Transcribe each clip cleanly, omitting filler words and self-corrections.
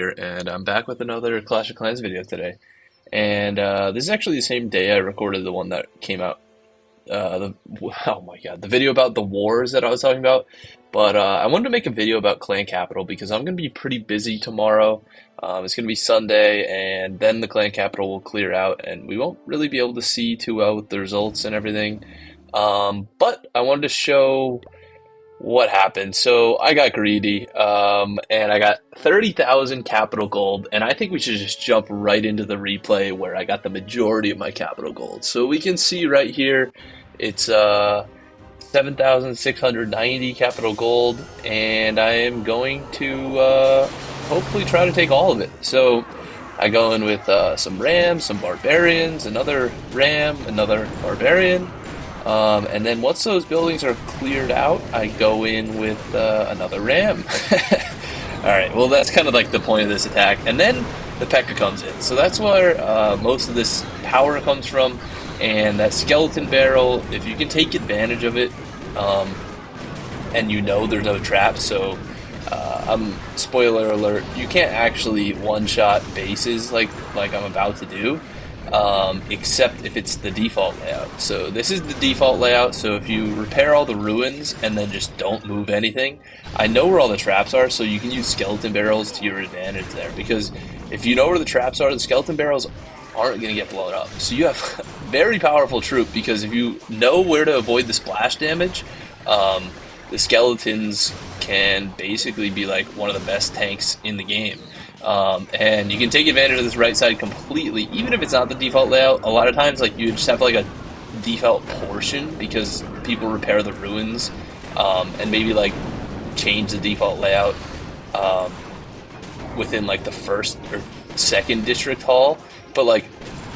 Here, and I'm back with another Clash of Clans video today. And this is actually the same day I recorded the one that came out. Oh my god, the video about the wars that I was talking about. But I wanted to make a video about Clan Capital because I'm going to be pretty busy tomorrow. It's going to be Sunday, and then the Clan Capital will clear out, and we won't really be able to see too well with the results and everything. But I wanted to show what happened. So I got greedy, and I got 30,000 capital gold, and I think we should just jump right into the replay where I got the majority of my capital gold. So we can see right here, it's 7,690 capital gold, and I am going to hopefully try to take all of it. So I go in with some rams, some barbarians, another ram, another barbarian. And then once those buildings are cleared out, I go in with another ram. Alright, well that's kind of like the point of this attack. And then the Pekka comes in. So that's where most of this power comes from. And that skeleton barrel, if you can take advantage of it, and you know there's no trap, so spoiler alert, you can't actually one-shot bases like I'm about to do. Except if it's the default layout. So this is the default layout, so if you repair all the ruins and then just don't move anything, I know where all the traps are, so you can use skeleton barrels to your advantage there, because if you know where the traps are, the skeleton barrels aren't going to get blown up. So you have very powerful troop, because if you know where to avoid the splash damage, the skeletons can basically be like one of the best tanks in the game. And you can take advantage of this right side completely, even if it's not the default layout. A lot of times, like, you just have like a default portion because people repair the ruins, and maybe like change the default layout within like the first or second district hall. But like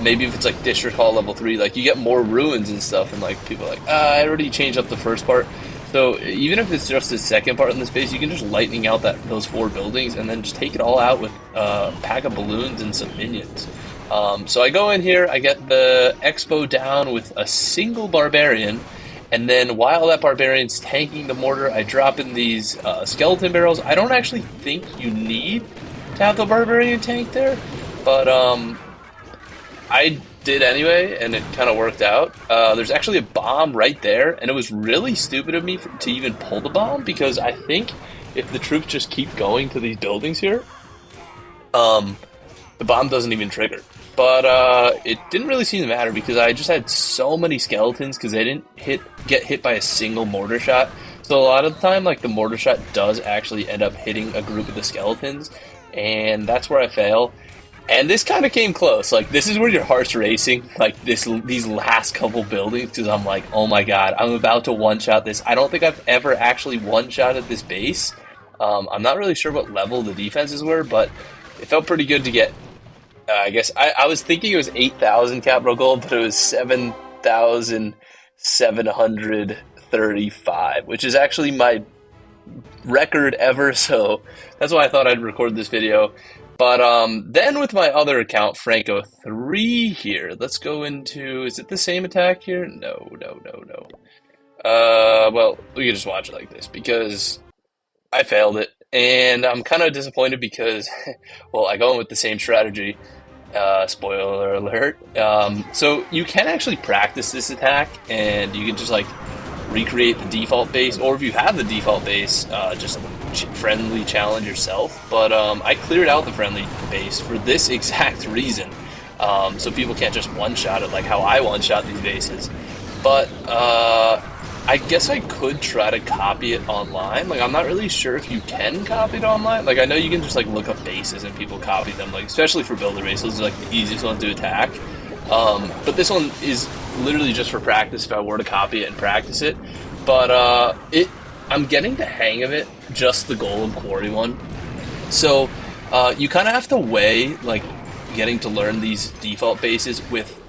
maybe if it's like district hall level 3, like you get more ruins and stuff, and like people are like, I already changed up the first part. So even if it's just the second part in the space, you can just lightning out those 4 buildings and then just take it all out with a pack of balloons and some minions. So I go in here, I get the expo down with a single barbarian, and then while that barbarian's tanking the mortar, I drop in these skeleton barrels. I don't actually think you need to have the barbarian tank there, but I did anyway, and it kind of worked out. There's actually a bomb right there, and it was really stupid of me to even pull the bomb, because I think if the troops just keep going to these buildings here, the bomb doesn't even trigger. But it didn't really seem to matter, because I just had so many skeletons, because they didn't get hit by a single mortar shot. So a lot of the time, like, the mortar shot does actually end up hitting a group of the skeletons, and that's where I fail. And this kind of came close. Like, this is where your heart's racing, like these last couple buildings, because I'm like, oh my god, I'm about to one-shot this. I don't think I've ever actually one-shotted this base. I'm not really sure what level the defenses were, but it felt pretty good to get, I guess, I was thinking it was 8,000 capital gold, but it was 7,735, which is actually my record ever, so that's why I thought I'd record this video. But then with my other account, Franco3 here, let's go into, is it the same attack here? No. Well, we can just watch it like this, because I failed it, and I'm kind of disappointed because, well, I go in with the same strategy, spoiler alert. So you can actually practice this attack, and you can just, like, recreate the default base, or if you have the default base, just friendly challenge yourself. But I cleared out the friendly base for this exact reason, so people can't just one-shot it like how I one-shot these bases. But I guess I could try to copy it online. Like, I'm not really sure if you can copy it online. Like, I know you can just like look up bases and people copy them, like, especially for builder bases, like the easiest one to attack. But this one is literally just for practice if I were to copy it and practice it. But I'm getting the hang of it, just the golden quarry one. So you kind of have to weigh, like, getting to learn these default bases with,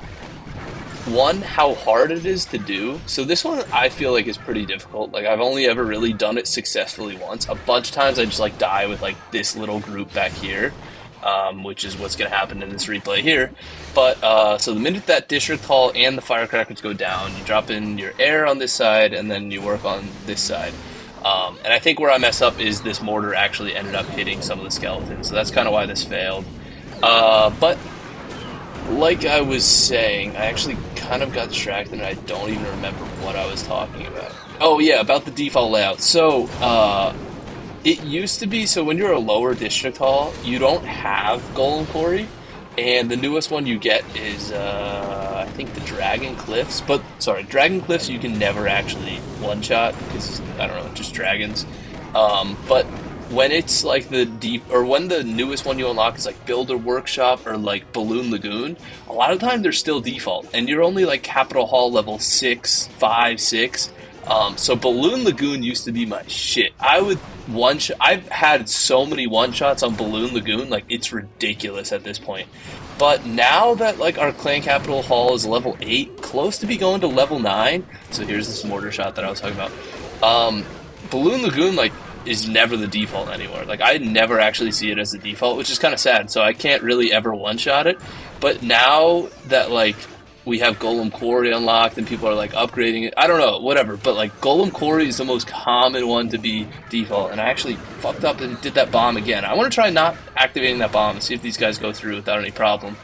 one, how hard it is to do. So this one I feel like is pretty difficult. Like, I've only ever really done it successfully once. A bunch of times I just like die with like this little group back here. Which is what's going to happen in this replay here. But, so the minute that district hall and the firecrackers go down, you drop in your air on this side, and then you work on this side. And I think where I mess up is this mortar actually ended up hitting some of the skeletons, so that's kind of why this failed. But like I was saying, I actually kind of got distracted and I don't even remember what I was talking about. Oh yeah, about the default layout. So, it used to be, so when you're a lower district hall, you don't have Golem Quarry, and the newest one you get is, I think the Dragon Cliffs, but, sorry, Dragon Cliffs you can never actually one-shot, because, I don't know, just dragons. But when it's like the deep, or when the newest one you unlock is like Builder Workshop or like Balloon Lagoon, a lot of time they're still default, and you're only like Capital Hall level 6, 5, 6. So Balloon Lagoon used to be my shit. I would I've had so many one shots on Balloon Lagoon, like it's ridiculous at this point. But now that like our clan capital hall is level 8, close to be going to level 9. So here's this mortar shot that I was talking about. Balloon Lagoon like is never the default anymore. Like I never actually see it as the default, which is kind of sad. So I can't really ever one shot it. But now that like we have Golem Quarry unlocked and people are like upgrading it. I don't know, whatever. But like Golem Quarry is the most common one to be default. And I actually fucked up and did that bomb again. I want to try not activating that bomb and see if these guys go through without any problem.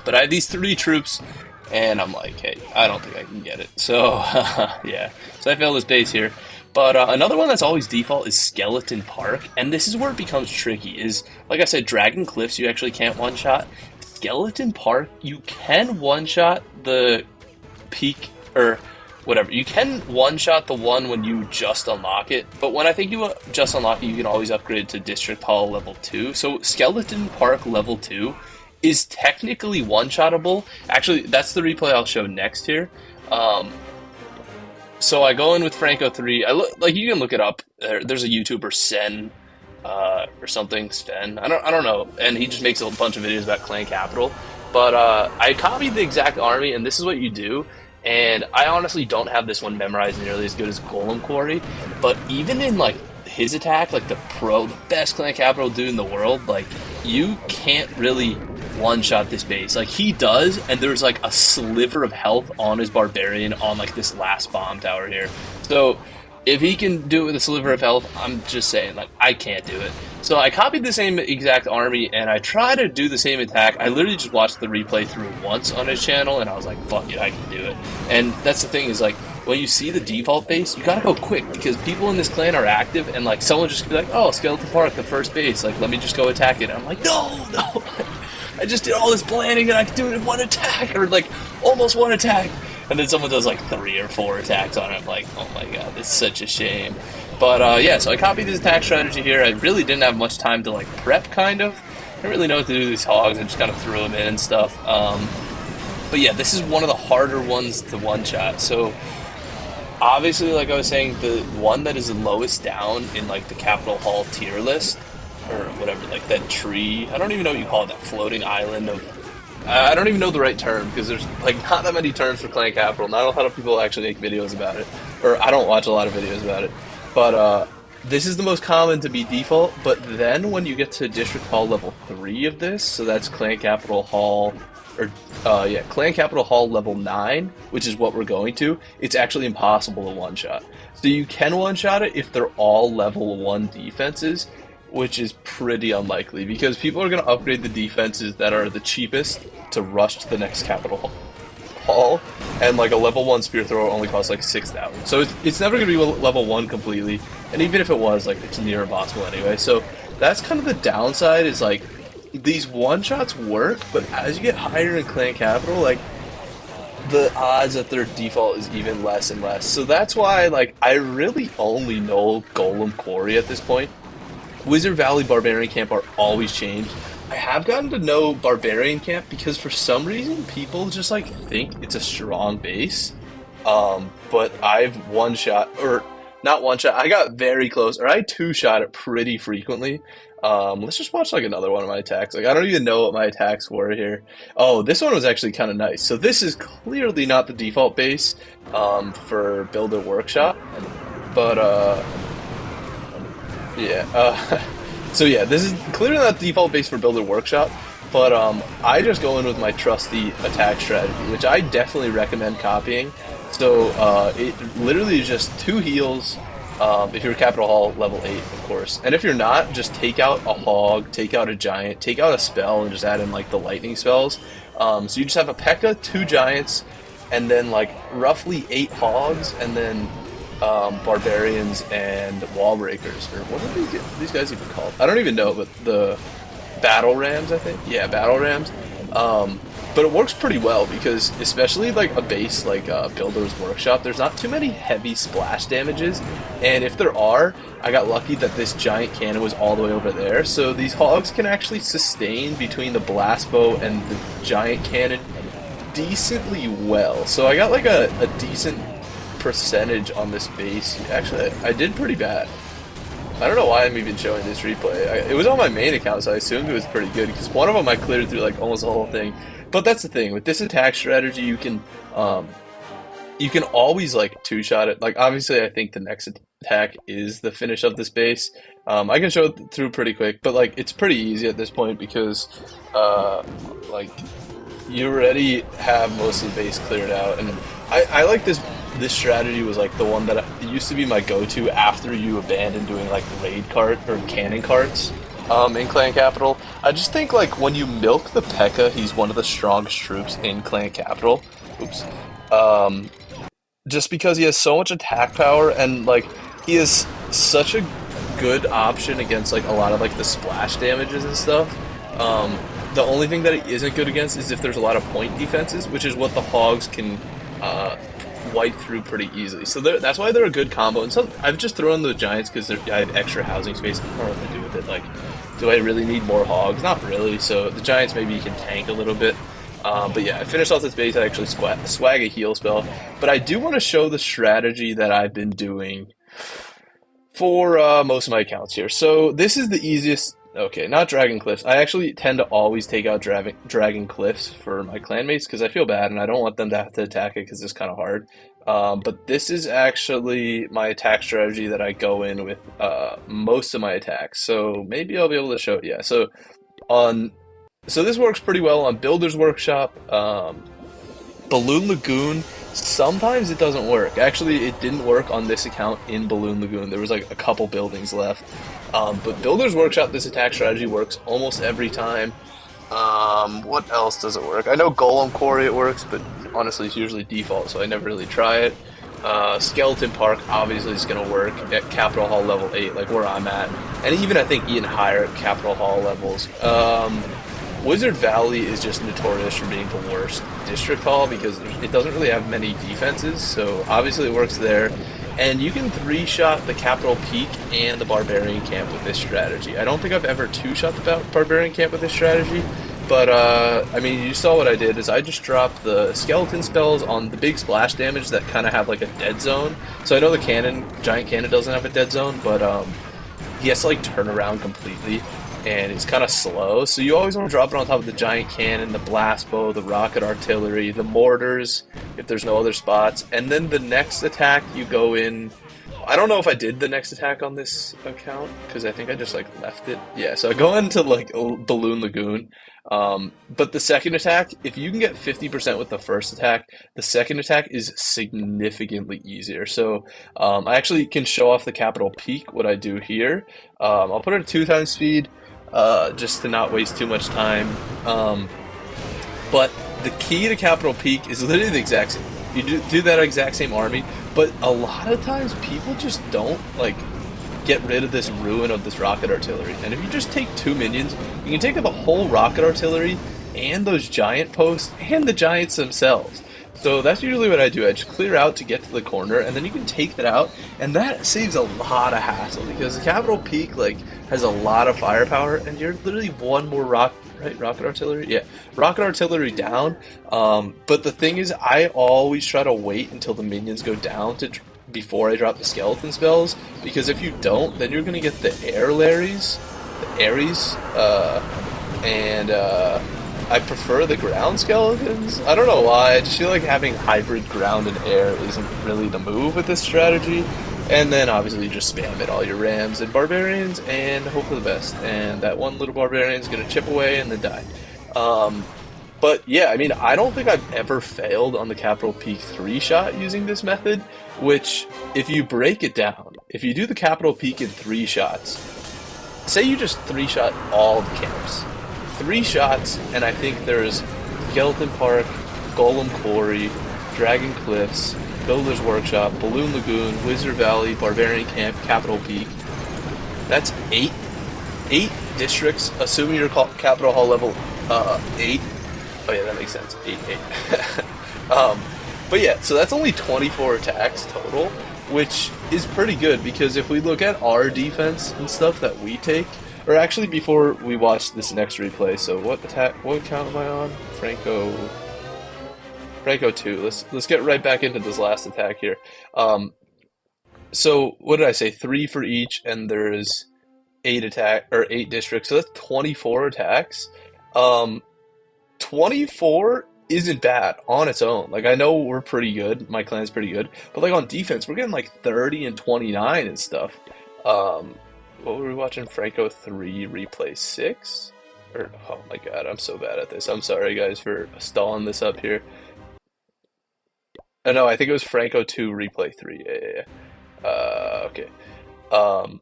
But I have these 3 troops and I'm like, hey, I don't think I can get it. So yeah, so I failed this base here. But another one that's always default is Skeleton Park. And this is where it becomes tricky is, like I said, Dragon Cliffs you actually can't one-shot. Skeleton Park, you can one-shot the peak, or whatever. You can one-shot the one when you just unlock it, but when I think you just unlock it, you can always upgrade to District Hall level 2. So Skeleton Park level 2 is technically one-shottable. Actually, that's the replay I'll show next here. So I go in with Franco 3. Like you can look it up. There's a YouTuber, Sen, or something, Sven. I don't know. And he just makes a bunch of videos about Clan Capital. But I copied the exact army, and this is what you do. And I honestly don't have this one memorized nearly as good as Golem Quarry. But even in like his attack, like the best Clan Capital dude in the world, like you can't really one-shot this base. Like he does, and there's like a sliver of health on his Barbarian on like this last bomb tower here. So if he can do it with a sliver of health, I'm just saying, like, I can't do it. So I copied the same exact army, and I try to do the same attack. I literally just watched the replay through once on his channel, and I was like, fuck it, I can do it. And that's the thing is, like, when you see the default base, you gotta go quick, because people in this clan are active, and, like, someone just be like, oh, Skeleton Park, the first base, like, let me just go attack it. And I'm like, no. I just did all this planning, and I can do it in one attack, or, like, almost one attack. And then someone does like 3 or 4 attacks on it. I'm like, oh my god, this is such a shame. But yeah, so I copied this attack strategy here. I really didn't have much time to like prep, kind of. I didn't really know what to do with these hogs. I just kind of threw them in and stuff. But yeah, this is one of the harder ones to one-shot. So obviously, like I was saying, the one that is the lowest down in like the Capital Hall tier list, or whatever, like that tree. I don't even know what you call it, that floating island of... I don't even know the right term, because there's like not that many terms for Clan Capital. Not a lot of people actually make videos about it, or I don't watch a lot of videos about it. But this is the most common to be default. But then when you get to District Hall level 3 of this, so that's Clan Capital Hall, or yeah, Clan Capital Hall level 9, which is what we're going to. It's actually impossible to one-shot. So you can one-shot it if they're all level 1 defenses, which is pretty unlikely, because people are going to upgrade the defenses that are the cheapest to rush to the next Capital Hall, and like a level 1 spear thrower only costs like 6,000. So it's never going to be level 1 completely, and even if it was, like, it's near impossible anyway. So that's kind of the downside, is like, these one-shots work, but as you get higher in Clan Capital, like, the odds that their default is even less and less. So that's why, like, I really only know Golem Quarry at this point. Wizard Valley Barbarian Camp are always changed. I have gotten to know Barbarian Camp because for some reason people just like think it's a strong base. But I've one-shot, or not one-shot, I got very close, or I two-shot it pretty frequently. Let's just watch like another one of my attacks. Like I don't even know what my attacks were here. Oh, this one was actually kind of nice. So this is clearly not the default base for Builder Workshop, but yeah, so yeah, this is clearly not the default base for Builder Workshop, but I just go in with my trusty attack strategy, which I definitely recommend copying. So it literally is just 2 heals, If you're Capital Hall level 8, of course. And if you're not, just take out a Hog, take out a Giant, take out a spell, and just add in like the lightning spells. So you just have a Pekka, 2 Giants, and then like roughly 8 Hogs, and then Barbarians and Wall Breakers. Or what are these guys even called? I don't even know, but the Battle Rams, I think. Yeah, Battle Rams. But it works pretty well because, especially like a base like Builder's Workshop, there's not too many heavy splash damages, and if there are, I got lucky that this giant cannon was all the way over there, so these hogs can actually sustain between the blast bow and the giant cannon decently well. So I got like a decent percentage on this base. Actually, I did pretty bad. I don't know why I'm even showing this replay. It was on my main account, so I assumed it was pretty good, because one of them I cleared through like almost the whole thing. But that's the thing, with this attack strategy, you can always like two-shot it. Like, obviously, I think the next attack is the finish of this base. I can show it through pretty quick, but like it's pretty easy at this point because like you already have most of the base cleared out, and I like this strategy was like the one that it used to be my go-to after you abandon doing like raid cart or cannon carts in Clan Capital. I just think like when you milk the Pekka, he's one of the strongest troops in Clan Capital. Oops. Just because he has so much attack power, and like he is such a good option against like a lot of like the splash damages and stuff. The only thing that he isn't good against is if there's a lot of point defenses, which is what the Hogs can wipe through pretty easily. So that's why they're a good combo. And so I've just thrown the Giants because I have extra housing space. I don't know what to do with it. Like, do I really need more Hogs? Not really. So the Giants maybe you can tank a little bit. But yeah, I finished off this base. I actually swag a heal spell. But I do want to show the strategy that I've been doing for most of my accounts here. So this is the easiest. Okay, not Dragon Cliffs. I actually tend to always take out Dragon Cliffs for my clanmates because I feel bad and I don't want them to have to attack it because it's kind of hard. But this is actually my attack strategy that I go in with most of my attacks. So maybe I'll be able to show it. Yeah, so this works pretty well on Builder's Workshop. Balloon Lagoon, sometimes it doesn't work. Actually, it didn't work on this account in Balloon Lagoon. There was like a couple buildings left. But Builder's Workshop, this attack strategy works almost every time. What else does it work? I know Golem Quarry it works, but honestly it's usually default, so I never really try it. Skeleton Park obviously is going to work at Capital Hall level 8, like where I'm at. And even I think even higher at Capital Hall levels. Wizard Valley is just notorious for being the worst district hall because it doesn't really have many defenses, so obviously it works there. And you can 3-shot the Capital Peak and the Barbarian Camp with this strategy. I don't think I've ever 2-shot the Barbarian Camp with this strategy, but I mean, you saw what I did is I just dropped the skeleton spells on the big splash damage that kind of have like a dead zone. So I know the giant cannon doesn't have a dead zone, but he has to like turn around completely, and it's kind of slow. So you always want to drop it on top of the giant cannon, the blast bow, the rocket artillery, the mortars, if there's no other spots. And then the next attack you go in, I don't know if I did the next attack on this account, because I think I just like left it. Yeah, so I go into like Balloon Lagoon. But the second attack, if you can get 50% with the first attack, the second attack is significantly easier. So I actually can show off the Capital Peak, what I do here. I'll put it at 2 times speed, just to not waste too much time. But the key to Capital Peak is literally the exact same. You do that exact same army, but a lot of times people just don't like get rid of this ruin of this rocket artillery. And if you just take 2 minions, you can take out the whole rocket artillery and those giant posts and the giants themselves. So that's usually what I do. I just clear out to get to the corner, and then you can take that out, and that saves a lot of hassle because the Capital Peak like has a lot of firepower, and you're literally one more rocket artillery. Yeah, rocket artillery down. But the thing is, I always try to wait until the minions go down before I drop the skeleton spells, because if you don't, then you're gonna get the Aries, and I prefer the ground skeletons. I don't know why, I just feel like having hybrid ground and air isn't really the move with this strategy. And then obviously you just spam it, all your rams and barbarians, and hope for the best. And that one little barbarian is going to chip away and then die. But yeah, I mean, I don't think I've ever failed on the capital P 3 shot using this method, which, if you break it down, if you do the capital peak in 3 shots, say you just 3 shot all the camps. 3 shots, and I think there's Skeleton Park, Golem Quarry, Dragon Cliffs, Builder's Workshop, Balloon Lagoon, Wizard Valley, Barbarian Camp, Capital Peak. That's eight districts, assuming you're Capital Hall level 8. Oh yeah, that makes sense. 8. But yeah, so that's only 24 attacks total, which is pretty good because if we look at our defense and stuff that we take, or actually before we watch this next replay, so what count am I on? Franco 2. Let's get right back into this last attack here. So what did I say? 3 for each, and there's 8 districts, so that's 24 attacks. 24 isn't bad on its own. Like, I know we're pretty good, my clan's pretty good, but like on defense, we're getting like 30 and 29 and stuff. What were we watching? Franco 3 replay 6? Or, oh my god, I'm so bad at this. I'm sorry guys for stalling this up here. Oh no, I think it was Franco 2 replay 3. Yeah. Okay. Um,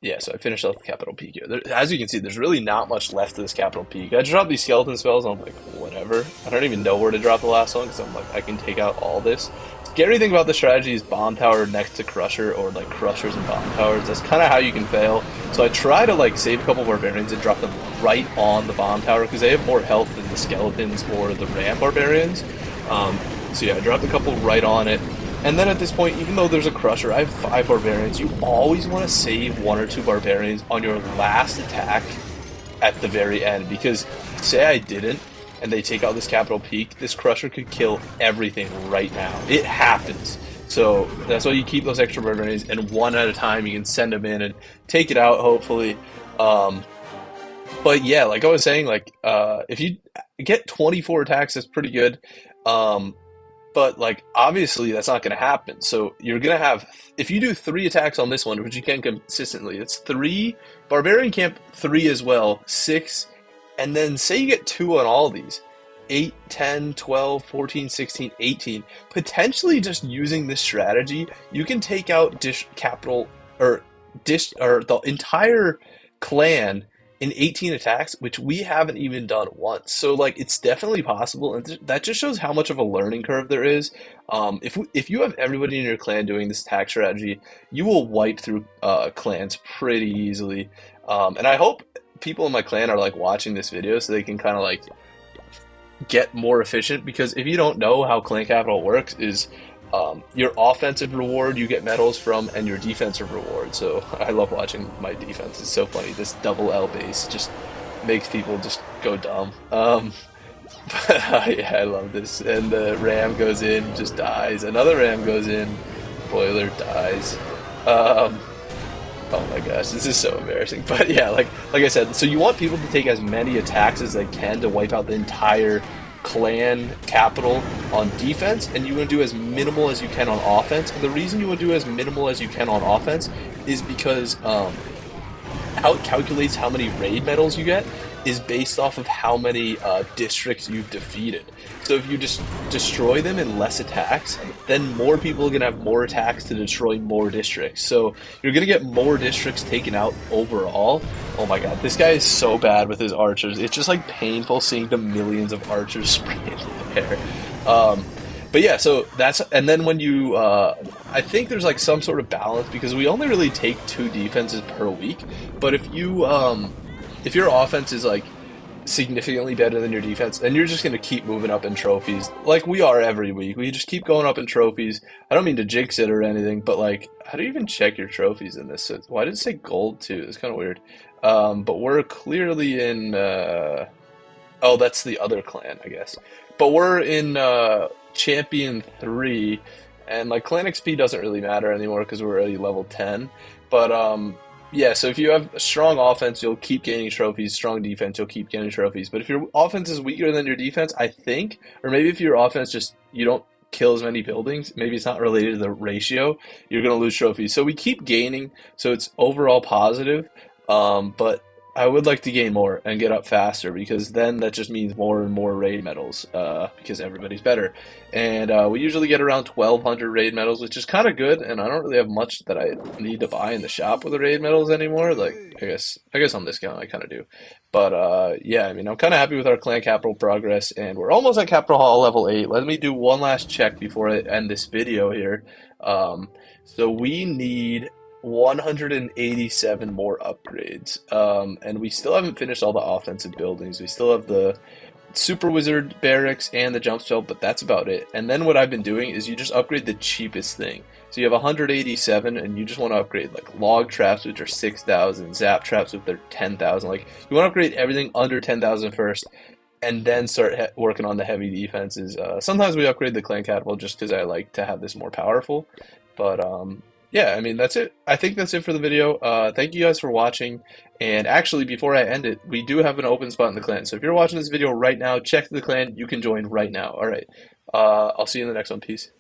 Yeah, so I finished off the Capital Peak here. As you can see, there's really not much left of this Capital Peak. I dropped these skeleton spells, and I'm like, whatever. I don't even know where to drop the last one, because I'm like, I can take out all this. Scary thing about the strategy is Bomb Tower next to Crusher, or like Crushers and Bomb Towers. That's kind of how you can fail. So I try to like save a couple Barbarians and drop them right on the Bomb Tower, because they have more health than the Skeletons or the Ram Barbarians. So yeah, I dropped a couple right on it. And then at this point, even though there's a Crusher, I have 5 Barbarians. You always want to save 1 or 2 Barbarians on your last attack at the very end. Because say I didn't, and they take out this Capital Peak, this Crusher could kill everything right now. It happens. So that's why you keep those extra Barbarians, and one at a time you can send them in and take it out, hopefully. But yeah, like I was saying, like if you get 24 attacks, that's pretty good. But like obviously that's not going to happen. So you're going to have, if you do 3 attacks on this one, which you can consistently, it's 3 Barbarian Camp, 3 as well, 6, and then say you get 2 on all of these. 8, 10, 12, 14, 16, 18. Potentially just using this strategy, you can take out the entire clan in 18 attacks, which we haven't even done once. So like it's definitely possible, and that just shows how much of a learning curve there is. If you have everybody in your clan doing this attack strategy, you will wipe through clans pretty easily. And I hope people in my clan are like watching this video so they can kind of like get more efficient, because if you don't know how clan capital works, is your offensive reward you get medals from, and your defensive reward. So I love watching my defense. It's so funny. This double L base just makes people just go dumb. But yeah, I love this. And the ram goes in, just dies. Another ram goes in, boiler dies. Oh my gosh, this is so embarrassing. But yeah, like I said, so you want people to take as many attacks as they can to wipe out the entire clan capital on defense, and you want to do as minimal as you can on offense. And the reason you want to do as minimal as you can on offense is because how it calculates how many raid medals you get is based off of how many districts you've defeated. So if you just destroy them in less attacks, then more people are going to have more attacks to destroy more districts. So you're going to get more districts taken out overall. Oh my god, this guy is so bad with his archers. It's just like painful seeing the millions of archers spray into the air. But yeah, so that's, and then when you, I think there's like some sort of balance, because we only really take 2 defenses per week. But if you, if your offense is like significantly better than your defense, then you're just going to keep moving up in trophies like we are every week. We just keep going up in trophies. I don't mean to jinx it or anything, but like, how do you even check your trophies in this? Why did it say gold too? It's kind of weird. But we're clearly in, oh, that's the other clan, I guess. But we're in Champion 3, and like clan XP doesn't really matter anymore because we're already level 10. But yeah, so if you have a strong offense, you'll keep gaining trophies. Strong defense, you'll keep gaining trophies. But if your offense is weaker than your defense, I think, or maybe if your offense just, you don't kill as many buildings, maybe it's not related to the ratio, you're going to lose trophies. So we keep gaining, so it's overall positive. But I would like to gain more and get up faster because then that just means more and more raid medals because everybody's better. And we usually get around 1,200 raid medals, which is kind of good. And I don't really have much that I need to buy in the shop with the raid medals anymore. Like I guess on this account I kind of do. But yeah, I mean I'm kind of happy with our clan capital progress, and we're almost at capital hall level 8. Let me do one last check before I end this video here. Um, so we need 187 more upgrades. And we still haven't finished all the offensive buildings. We still have the Super Wizard barracks and the jump spell, but that's about it. And then what I've been doing is you just upgrade the cheapest thing. So you have 187 and you just want to upgrade like log traps, which are 6,000, zap traps, which are 10,000. Like you want to upgrade everything under 10,000 first and then start working on the heavy defenses. Sometimes we upgrade the clan catapult just because I like to have this more powerful. But yeah, I mean that's it. I think that's it for the video. Thank you guys for watching. And actually, before I end it, we do have an open spot in the clan. So if you're watching this video right now, check the clan. You can join right now. All right. I'll see you in the next one. Peace.